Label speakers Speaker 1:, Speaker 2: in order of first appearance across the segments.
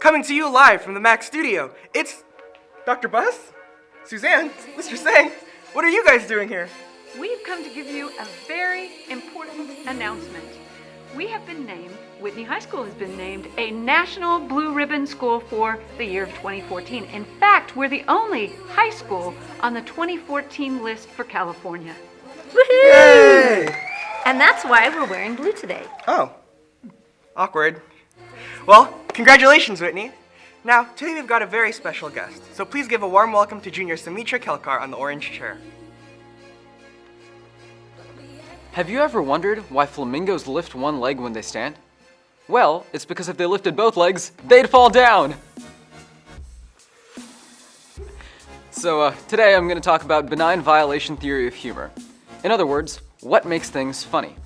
Speaker 1: Coming to you live from the Mac studio, it's Dr. Bus, Suzanne, Mr. Sang. What are you guys doing here?
Speaker 2: We've come to give you a very important announcement. We have been named, Whitney High School has been named a National Blue Ribbon School for the year of 2014. In fact, we're the only high school on the 2014 list for California.
Speaker 3: Woohoo!
Speaker 1: Yay!
Speaker 3: And that's why we're wearing blue today.
Speaker 1: Oh, awkward. Well, congratulations, Whitney. Now, today we've got a very special guest, so please give a warm welcome to Junior Samitra Kelkar on the orange chair.
Speaker 4: Have you ever wondered why flamingos lift one leg when they stand? Well, it's because if they lifted both legs, they'd fall down! So today I'm going to talk about benign violation theory of humor. In other words, what makes things funny?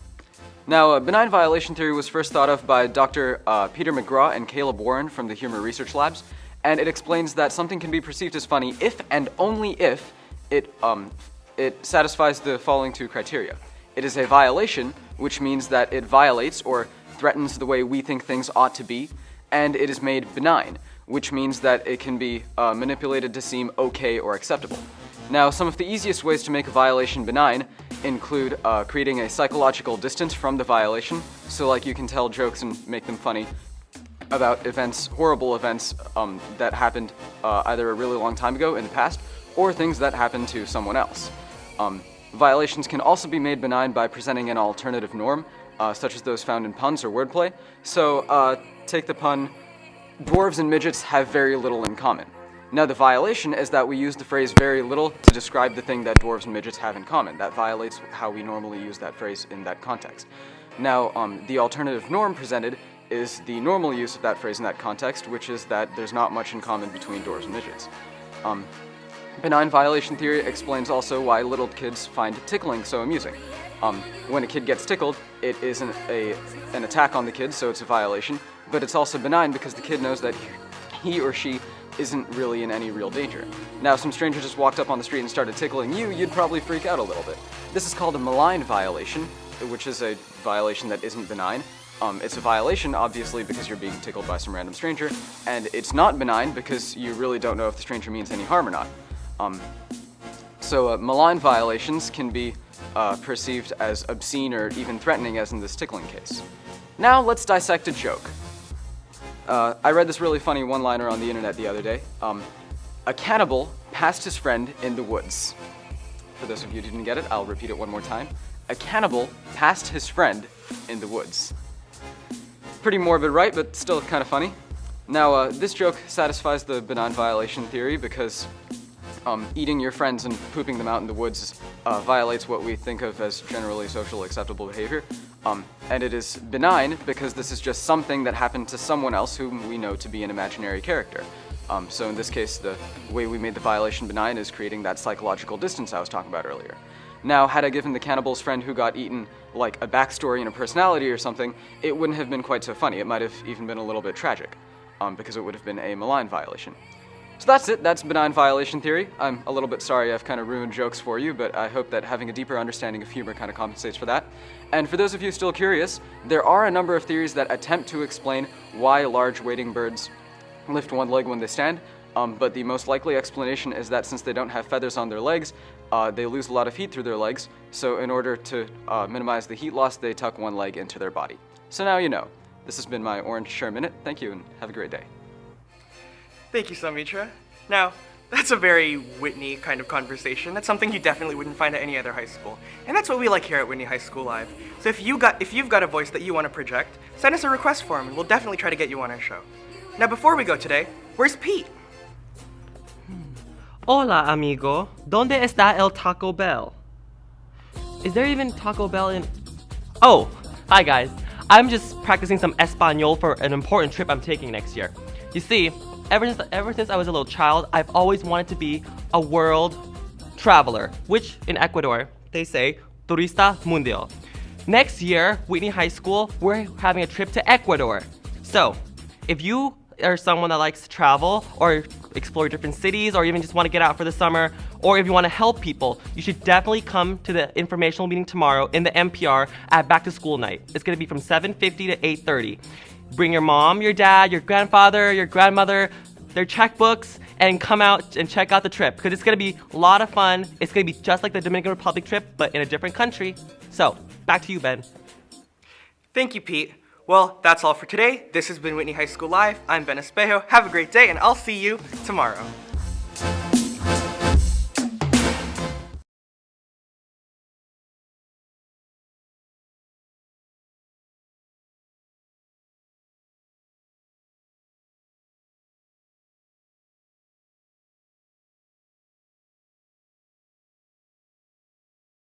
Speaker 4: Now, benign violation theory was first thought of by Dr. Peter McGraw and Caleb Warren from the Humor Research Labs, and it explains that something can be perceived as funny if and only if it satisfies the following two criteria. It is a violation, which means that it violates or threatens the way we think things ought to be, and it is made benign, which means that it can be manipulated to seem okay or acceptable. Now, some of the easiest ways to make a violation benign include creating a psychological distance from the violation, so like you can tell jokes and make them funny about events, horrible events that happened either a really long time ago in the past, or things that happened to someone else. Violations can also be made benign by presenting an alternative norm, such as those found in puns or wordplay. So, take the pun, dwarves and midgets have very little in common. Now, the violation is that we use the phrase very little to describe the thing that dwarves and midgets have in common. That violates how we normally use that phrase in that context. Now, the alternative norm presented is the normal use of that phrase in that context, which is that there's not much in common between dwarves and midgets. Benign violation theory explains also why little kids find tickling so amusing. When a kid gets tickled, it isn't an attack on the kid, so it's a violation, but it's also benign because the kid knows that he or she isn't really in any real danger. Now, if some stranger just walked up on the street and started tickling you, you'd probably freak out a little bit. This is called a malign violation, which is a violation that isn't benign. It's a violation, obviously, because you're being tickled by some random stranger, and it's not benign because you really don't know if the stranger means any harm or not. So malign violations can be perceived as obscene or even threatening, as in this tickling case. Now let's dissect a joke. I read this really funny one-liner on the internet the other day. A cannibal passed his friend in the woods. For those of you who didn't get it, I'll repeat it one more time. A cannibal passed his friend in the woods. Pretty morbid, right? But still kind of funny. Now, this joke satisfies the benign violation theory because eating your friends and pooping them out in the woods violates what we think of as generally social acceptable behavior. And it is benign because this is just something that happened to someone else whom we know to be an imaginary character. So in this case, the way we made the violation benign is creating that psychological distance I was talking about earlier. Now, had I given the cannibal's friend who got eaten like a backstory and a personality or something, it wouldn't have been quite so funny. It might have even been a little bit tragic, because it would have been a malign violation. So that's it, that's benign violation theory. I'm a little bit sorry I've kind of ruined jokes for you, but I hope that having a deeper understanding of humor kind of compensates for that. And for those of you still curious, there are a number of theories that attempt to explain why large wading birds lift one leg when they stand, but the most likely explanation is that since they don't have feathers on their legs, they lose a lot of heat through their legs, so in order to minimize the heat loss, they tuck one leg into their body. So now you know. This has been my Orange Chair Minute. Thank you, and have a great day.
Speaker 1: Thank you, Samitra. Now, that's a very Whitney kind of conversation. That's something you definitely wouldn't find at any other high school. And that's what we like here at Whitney High School Live. So if you've got a voice that you want to project, send us a request form and we'll definitely try to get you on our show. Now, before we go today, where's Pete?
Speaker 5: Hola, amigo. ¿Dónde está el Taco Bell? Is there even Taco Bell in... Oh, hi guys. I'm just practicing some Espanol for an important trip I'm taking next year. You see, ever since I was a little child, I've always wanted to be a world traveler, which in Ecuador, they say, turista mundial. Next year, Whitney High School, we're having a trip to Ecuador. So, if you are someone that likes to travel or explore different cities or even just want to get out for the summer, or if you want to help people, you should definitely come to the informational meeting tomorrow in the NPR at Back to School Night. It's going to be from 7:50 to 8:30. bring your mom, your dad, your grandfather, your grandmother, their checkbooks, and come out and check out the trip because it's going to be a lot of fun. It's going to be just like the Dominican Republic trip, but in a different country. So, back to you, Ben.
Speaker 1: Thank you, Pete. Well, that's all for today. This has been Whitney High School Live. I'm Ben Espejo. Have a great day, and I'll see you tomorrow.